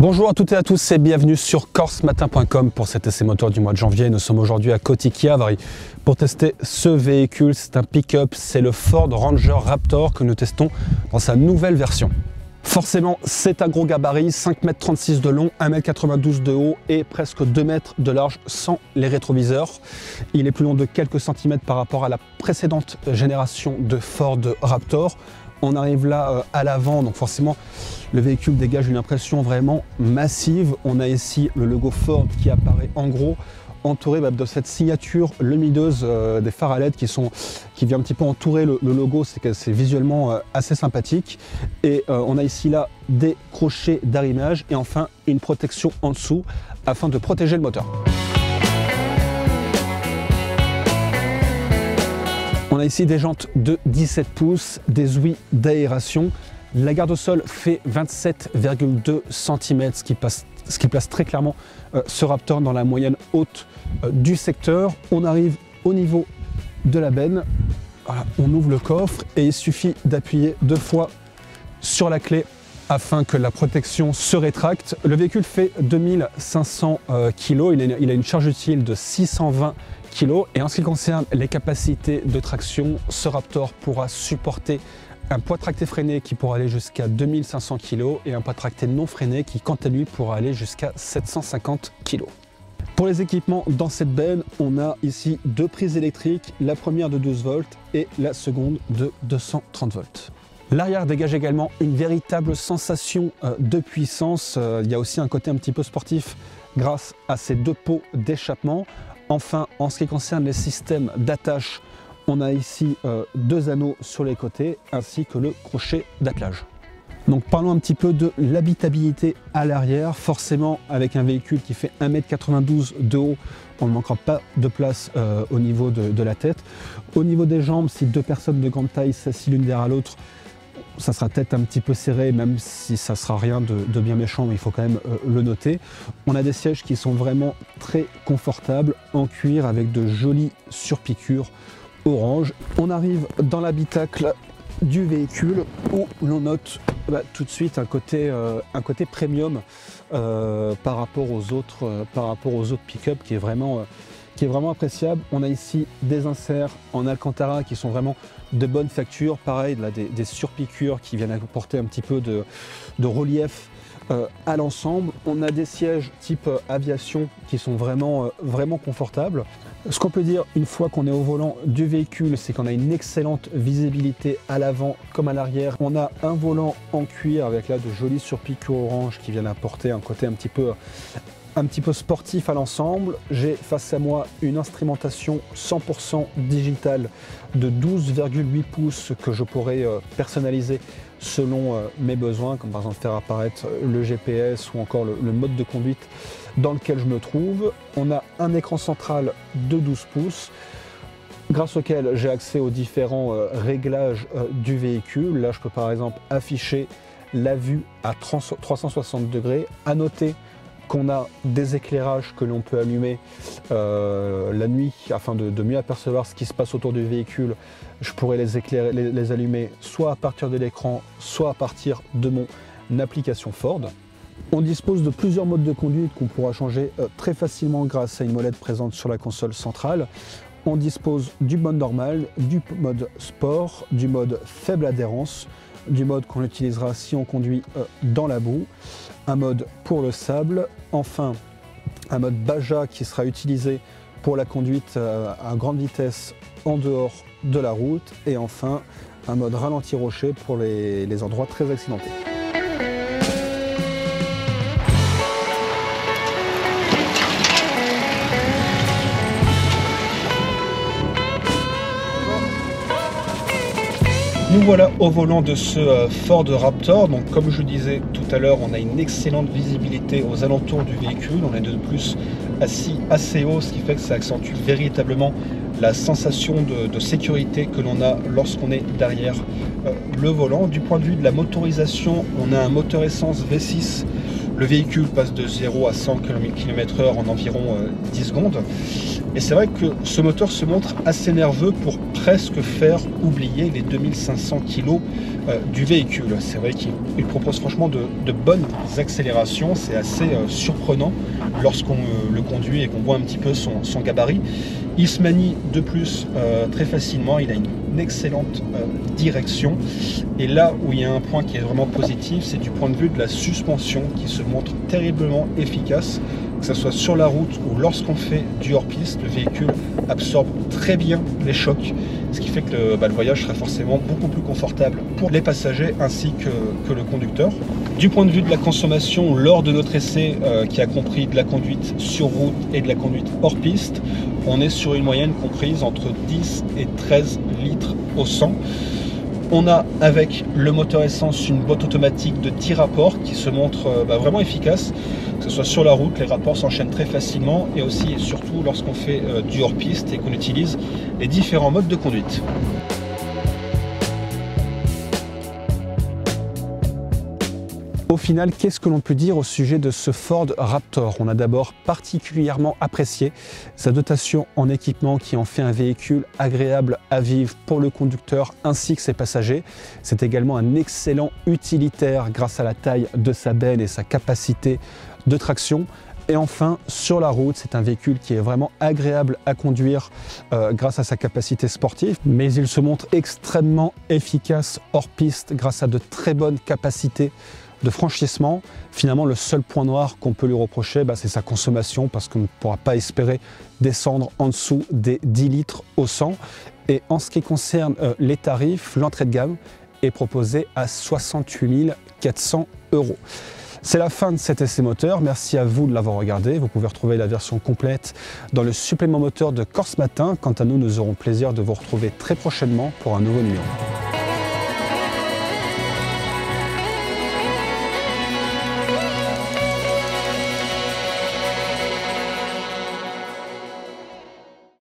Bonjour à toutes et à tous et bienvenue sur corsematin.com pour cet essai moteur du mois de janvier. Nous sommes aujourd'hui à Kotti-Chiavari pour tester ce véhicule. C'est un pick-up, c'est le Ford Ranger Raptor que nous testons dans sa nouvelle version. Forcément, c'est un gros gabarit, 5,36 m de long, 1,92 m de haut et presque 2 m de large sans les rétroviseurs. Il est plus long de quelques centimètres par rapport à la précédente génération de Ford Raptor. On arrive là à l'avant, donc forcément le véhicule dégage une impression vraiment massive. On a ici le logo Ford qui apparaît en gros, entouré de cette signature lumineuse des phares à LED qui vient un petit peu entourer le logo. C'est visuellement assez sympathique. Et on a ici là des crochets d'arrimage et enfin une protection en dessous afin de protéger le moteur. On a ici des jantes de 17 pouces, des ouïes d'aération. La garde au sol fait 27,2 cm, ce qui place très clairement ce Raptor dans la moyenne haute du secteur. On arrive au niveau de la benne. Voilà, on ouvre le coffre et il suffit d'appuyer 2 fois sur la clé afin que la protection se rétracte. Le véhicule fait 2500 kg, il a une charge utile de 620 kg. Et en ce qui concerne les capacités de traction, ce Raptor pourra supporter un poids tracté freiné qui pourra aller jusqu'à 2500 kg et un poids tracté non freiné qui, quant à lui, pourra aller jusqu'à 750 kg. Pour les équipements dans cette benne, on a ici 2 prises électriques, la première de 12 volts et la seconde de 230 volts. L'arrière dégage également une véritable sensation de puissance. Il y a aussi un côté un petit peu sportif grâce à ces 2 pots d'échappement. Enfin, en ce qui concerne les systèmes d'attache, on a ici 2 anneaux sur les côtés ainsi que le crochet d'attelage. Donc parlons un petit peu de l'habitabilité à l'arrière. Forcément, avec un véhicule qui fait 1,92 m de haut, on ne manquera pas de place au niveau de la tête. Au niveau des jambes, si 2 personnes de grande taille s'assient l'une derrière l'autre, ça sera peut-être un petit peu serré, même si ça sera rien de bien méchant, mais il faut quand même le noter. On a des sièges qui sont vraiment très confortables, en cuir, avec de jolies surpiqûres orange. On arrive dans l'habitacle du véhicule où l'on note tout de suite un côté premium par rapport aux autres pick-up qui est vraiment appréciable. On a ici des inserts en Alcantara qui sont vraiment de bonne facture. Pareil, là, des surpiqûres qui viennent apporter un petit peu de relief à l'ensemble. On a des sièges type aviation qui sont vraiment confortables. Ce qu'on peut dire une fois qu'on est au volant du véhicule, c'est qu'on a une excellente visibilité à l'avant comme à l'arrière. On a un volant en cuir avec là de jolis surpiqûres orange qui viennent apporter un côté un petit peu sportif à l'ensemble. J'ai face à moi une instrumentation 100% digitale de 12,8 pouces que je pourrais personnaliser selon mes besoins, comme par exemple faire apparaître le GPS ou encore le mode de conduite dans lequel je me trouve. On a un écran central de 12 pouces grâce auquel j'ai accès aux différents réglages du véhicule. Là, je peux par exemple afficher la vue à 360 degrés. À noter qu'on a des éclairages que l'on peut allumer la nuit afin de mieux apercevoir ce qui se passe autour du véhicule. Je pourrais les allumer soit à partir de l'écran, soit à partir de mon application Ford. On dispose de plusieurs modes de conduite qu'on pourra changer très facilement grâce à une molette présente sur la console centrale. On dispose du mode normal, du mode sport, du mode faible adhérence, du mode qu'on utilisera si on conduit dans la boue, un mode pour le sable, enfin un mode Baja qui sera utilisé pour la conduite à grande vitesse en dehors de la route, et enfin un mode ralenti rocher pour les endroits très accidentés. Nous voilà au volant de ce Ford Raptor. Donc comme je disais tout à l'heure, on a une excellente visibilité aux alentours du véhicule. On est de plus assis assez haut, ce qui fait que ça accentue véritablement la sensation de sécurité que l'on a lorsqu'on est derrière le volant. Du point de vue de la motorisation, on a un moteur essence V6. Le véhicule passe de 0 à 100 km/h en environ 10 secondes. Et c'est vrai que ce moteur se montre assez nerveux pour presque faire oublier les 2500 kg du véhicule. C'est vrai qu'il propose franchement de bonnes accélérations, c'est assez surprenant lorsqu'on le conduit et qu'on voit un petit peu son gabarit. Il se manie de plus très facilement, il a une excellente direction. Et là où il y a un point qui est vraiment positif, c'est du point de vue de la suspension qui se montre terriblement efficace, que ce soit sur la route ou lorsqu'on fait du hors-piste. Le véhicule absorbe très bien les chocs, ce qui fait que le voyage sera forcément beaucoup plus confortable pour les passagers ainsi que le conducteur. Du point de vue de la consommation, lors de notre essai qui a compris de la conduite sur route et de la conduite hors piste, on est sur une moyenne comprise entre 10 et 13 litres au 100. On a avec le moteur essence une boîte automatique de 10 rapports qui se montre vraiment efficace, que ce soit sur la route, les rapports s'enchaînent très facilement et aussi et surtout lorsqu'on fait du hors-piste et qu'on utilise les différents modes de conduite. Au final, qu'est-ce que l'on peut dire au sujet de ce Ford Raptor? On a d'abord particulièrement apprécié sa dotation en équipement qui en fait un véhicule agréable à vivre pour le conducteur ainsi que ses passagers. C'est également un excellent utilitaire grâce à la taille de sa benne et sa capacité de traction. Et enfin, sur la route, c'est un véhicule qui est vraiment agréable à conduire grâce à sa capacité sportive, mais il se montre extrêmement efficace hors piste grâce à de très bonnes capacités de franchissement. Finalement, le seul point noir qu'on peut lui reprocher, c'est sa consommation, parce qu'on ne pourra pas espérer descendre en dessous des 10 litres au 100. Et en ce qui concerne les tarifs, l'entrée de gamme est proposée à 68 400 €. C'est la fin de cet essai moteur, merci à vous de l'avoir regardé. Vous pouvez retrouver la version complète dans le supplément moteur de Corse Matin. Quant à nous, nous aurons plaisir de vous retrouver très prochainement pour un nouveau numéro.